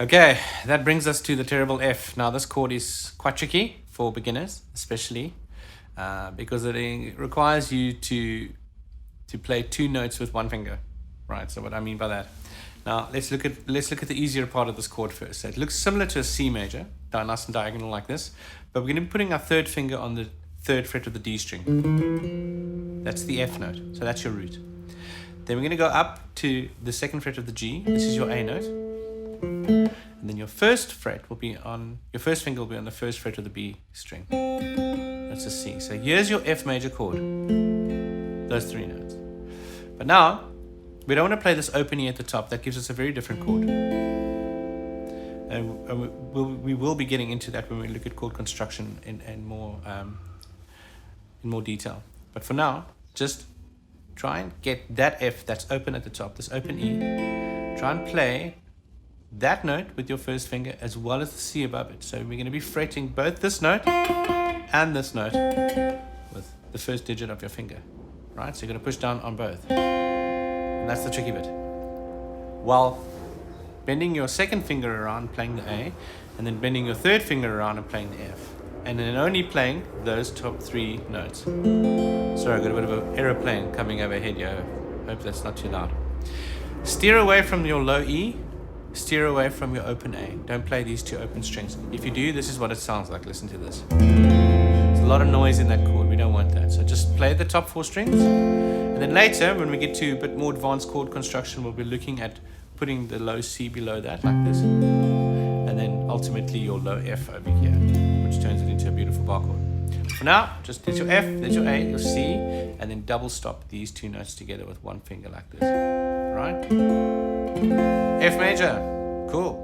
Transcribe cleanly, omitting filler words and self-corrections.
Okay, that brings us to the terrible F. Now this chord is quite tricky for beginners, especially because it requires you to play two notes with one finger, right? So what I mean by that. Now let's look at the easier part of this chord first. So it looks similar to a C major, nice and diagonal like this, but we're going to be putting our third finger on the third fret of the D string. That's the F note, so that's your root. Then we're going to go up to the second fret of the G. This is your A note. And then your first finger will be on the first fret of the B string. That's a C. So here's your F major chord. Those three notes. But now, we don't want to play this open E at the top. That gives us a very different chord. And we will be getting into that when we look at chord construction in more detail. But for now, just try and get that F that's open at the top, this open E. Try and play that note with your first finger as well as the C above it. So we're going to be fretting both this note and this note with the first digit of your finger, right? So you're going to push down on both. And that's the tricky bit. While bending your second finger around, playing the A, and then bending your third finger around and playing the F. And then only playing those top three notes. Sorry, I got a bit of an aeroplane coming overhead here. Hope that's not too loud. Steer away from your low E. Steer away from your open A. Don't play these two open strings. If you do, this is what it sounds like. Listen to this. There's a lot of noise in that chord. We don't want that. So just play the top four strings. And then later, when we get to a bit more advanced chord construction, we'll be looking at putting the low C below that, like this. And then ultimately your low F over here, which turns it into a beautiful bar chord. For now, just there's your F, there's your A, your C, and then double stop these two notes together with one finger like this. Right? F major. Cool.